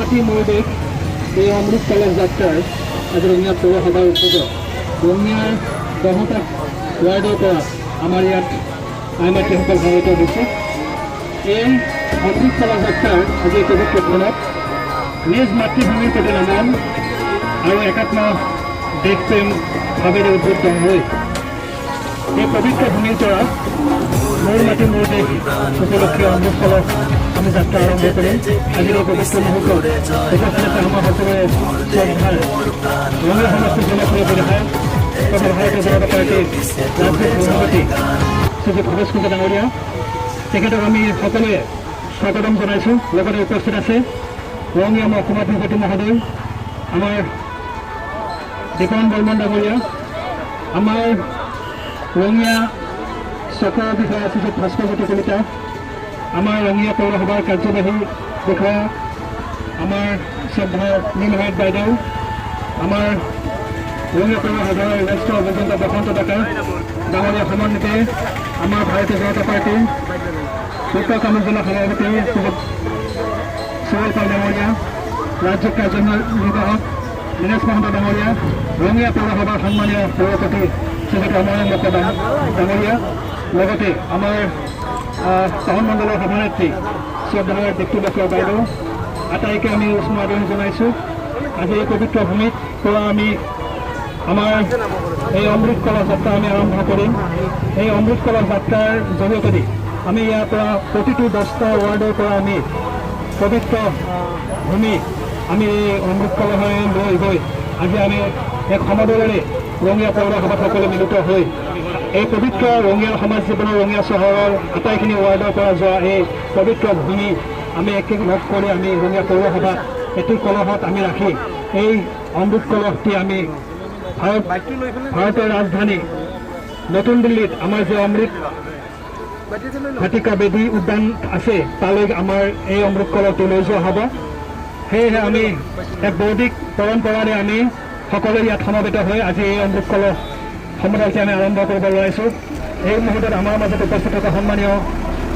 মাটি মৈদেশ এই অমৃত কলস যাত্ৰাৰ আজি ৰঙিয়া পৌৰসভাৰ উদ্যোগত ৰঙিয়াৰ 10টা ৱাৰ্ডৰ পৰা আমাৰ ইয়াত আই মাতৃসকল সমবেত হৈছে। এই অমৃত কলস যাত্ৰাৰ আজি এই পবিত্ৰ ক্ষণত নিজ মাতৃভূমিৰ প্ৰতি নমন আৰু একাত্ম দেশপ্ৰেম ভাৱেৰে উদ্বুদ্ধ হৈ এই পবিত্ৰ ভূমিৰ পৰা মোৰ মাটি মোৰ দেশ উপলক্ষে অমৃত কলস আমি যাত্ৰা আৰম্ভ কৰিম। আজিৰ এই পবিত্ৰ মুহূৰ্তত উপস্থিত আমাৰ সকলোৰে শ্ৰদ্ধাৰ ৰঙিয়া সমষ্টিৰ জনপ্ৰিয় বিধায়ক তথা ভাৰতীয় জনতা পাৰ্টীৰ ৰাজ্যিক সভাপতি শ্ৰী ভৱেশ কলিতা ডাঙৰীয়া, তেখেতক আমি সকলোৱে স্বাগতম জনাইছোঁ। লগতে উপস্থিত আছে ৰঙিয়া মহকুমা সভাপতি মহোদয়, আমাৰ দীপন বৰ্মন ডাঙৰীয়া, আমাৰ ৰঙিয়া চক্ৰৰ বিষয়া শ্ৰী ভাস্কৰজ্যোতি কলিতা, আমাৰ ৰঙিয়া পৌৰসভাৰ কাৰ্যবাহী বিষয়া আমাৰ শ্ৰদ্ধাৰ নীলহাইত বাইদেউ, আমাৰ ৰঙিয়া পৌৰসভাৰ জ্যেষ্ঠ অভিযন্তা বসন্ত ডেকা ডাঙৰীয়া সমন্বিতে, আমাৰ ভাৰতীয় জনতা পাৰ্টীৰ উত্তৰ কামৰূপ জিলা সভাপতি সুবল পাল ডাঙৰীয়া, ৰাজ্যিক কাৰ্যনিৰ্বাহক দীনেশ মহন্ত ডাঙৰীয়া, ৰঙিয়া পৌৰসভাৰ সন্মানীয় সভাপতি শ্ৰীমতী অমৰেন্দ্ৰ প্ৰধান ডাঙৰীয়া, লগতে আমাৰ টাউন মণ্ডলৰ সভানেত্ৰী শ্ৰদ্ধাৰ দীপ্তি বসুৱা বাইদেউ, আটাইকে আমি উষ্ম আদৰণি জনাইছোঁ। আজি এই পবিত্ৰ ভূমিত পৰা আমি আমাৰ এই অমৃত কলস যাত্ৰা আমি আৰম্ভ কৰিম। এই অমৃত কলস যাত্ৰাৰ জৰিয়তে আমি ইয়াৰ পৰা প্ৰতিটো 10টা ৱাৰ্ডৰ পৰা আমি পবিত্ৰ ভূমি আমি এই অমৃত কলহেৰে লৈ গৈ আজি আমি এক সমদলেৰে ৰঙিয়া পৌৰসভাত সকলো মিলিত হৈ এই পবিত্ৰ ৰঙিয়া সমাজ জীৱনৰ ৰঙিয়া চহৰৰ আটাইখিনি ৱাৰ্ডৰ পৰা যোৱা এই পবিত্ৰ ভূমি আমি একেলগ কৰি আমি ৰঙিয়া পৌৰসভাত এটি কলহত আমি ৰাখি এই অমৃত কলহটি আমি ভাৰতৰ ৰাজধানী নতুন দিল্লীত আমাৰ যে অমৃত ভাটিকা বেদী উদ্যান আছে তালৈ আমাৰ এই অমৃত কলহটি লৈ যোৱা হ'ব। সেয়েহে আমি এক বৌদ্ধিক পৰম্পৰাৰে আমি সকলোৱে ইয়াত সমবেত হৈ আজি এই অমৃত কলহ সমদলটি আমি আৰম্ভ কৰিব ওলাইছোঁ। এই মুহূৰ্তত আমাৰ মাজত উপস্থিত থকা সন্মানীয়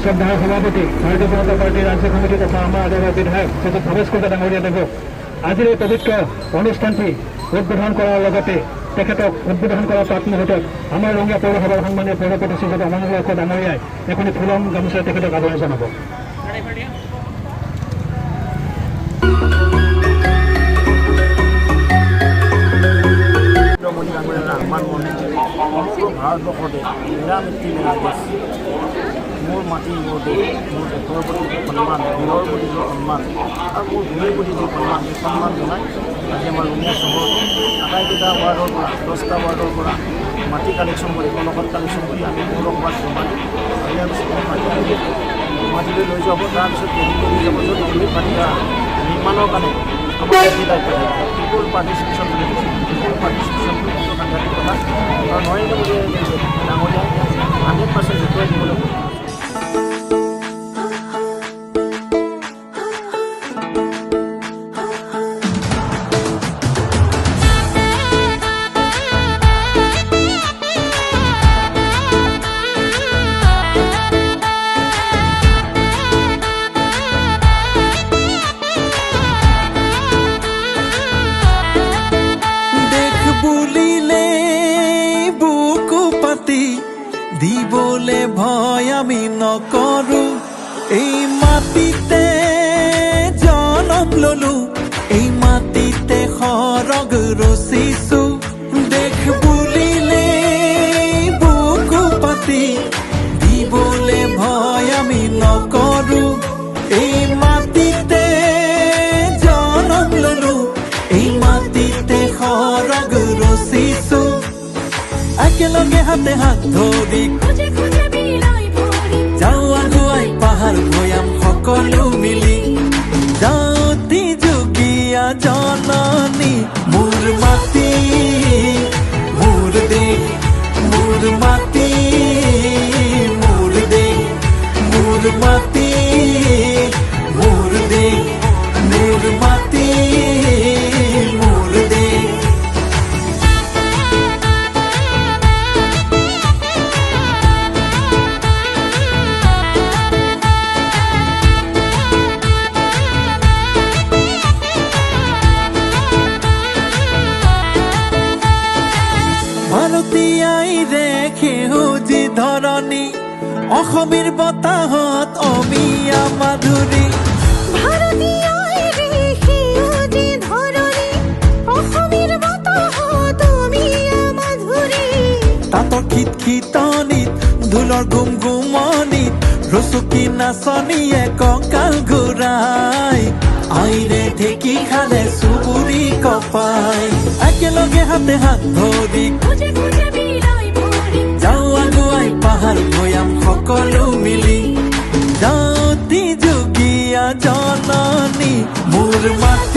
শ্ৰদ্ধাৰ সভাপতি ভাৰতীয় জনতা পাৰ্টীৰ ৰাজ্যিক সমিতি তথা আমাৰ আদৰৰ বিধায়ক শ্ৰী ভৱেশ কলিতা ডাঙৰীয়া দেৱক আজিৰ এই পবিত্ৰ অনুষ্ঠানটি উদ্বোধন কৰাৰ লগতে তেখেতক উদ্বোধন কৰাৰ প্ৰাক মুহূৰ্তত আমাৰ ৰঙিয়া পৌৰসভাৰ সন্মানীয় পৌৰপতি শ্ৰীমতী অমৰেন্দ্ৰ ডাঙৰীয়াই এখনি ফুলম গামোচাৰে তেখেতক আদৰণি জনাব। সমগ্ৰ ভাৰতবৰ্ষতে মেৰা মিত্ৰী মেৰা দেশ, মোৰ মাটি মোৰ দেশ, মোৰ দেশৰ প্ৰতি যি সন্মান, বীৰৰ প্ৰতি যি সন্মান আৰু মোৰ ভূমিৰ প্ৰতি যি সন্মান, সেই সন্মান জনাই আজি আমাৰ ৰঙিয়া চহৰত আটাইকেইটা ৱাৰ্ডৰ পৰা 10টা ৱাৰ্ডৰ পৰা মাটি কালেকশ্যন কৰি কলহত কালেকশ্যন কৰি আমি পৌৰসভাত জমাই গুৱাহাটীলৈ লৈ যাব। তাৰপিছত দিল্লী যাব, য'ত অমৃত ভাটিকা নিৰ্মাণৰ কাৰণে আমাৰ যি দায়িত্ব পিপুল পাৰ্টিচিপেশ্যন বুলি কৈছে, পিপুল পাৰ্টিচিপেশ্যন সাংঘাতিক কথা আৰু নৰেন্দ্ৰ মোদীয়ে ডাঙৰীয়াই 100% দেখুৱাই দিবলৈ দিবলে ভয় আমি নকৰো, এই মাটিতে জনম ললো, এই মাটিতে সৰগ ৰচিছো, দেশ বুলিলে বুকু পাতি দিবলে ভয় আমি নকৰো, এই মাটিতে জনম ললো, এই মাটিতে সৰগ ৰচিছো, একেলগে হাতে হাত ধৰি যাওঁ আগুৱাই পাহাৰ ভৈয়াম সকলো মিলি, যাওঁতি যোগীয়া জননী মোৰ মাটি মোৰ দেশ, মোৰ মাটি মোৰ দেশ, মোৰ মাটি মোৰ দেশ, মোৰ মাটি মোৰ দেশ। সেউজী ধৰণী অসমীৰ বতাহত অমিয়া মাধুৰী ভাৰতীয় এৰি সেউজী ধৰণী অসমীৰ বতাহত অমিয়া মাধুৰী তাঁতৰ খিতখিতনিত ঢোলৰ গুমগুমনিত ৰচুকি নাচনীয়ে কঁকাল ঘূৰাই আইৰে ঢেঁকী খালে চুবুৰি কপাই একেলগে হাতে হাত ধৰি খোজে খোজে বিৰাই ভৰি যাওঁ আগুৱাই পাহাৰ ভৈয়াম সকলো মিলি যাওঁ অতি যোগীয়া জননী মোৰ মাটি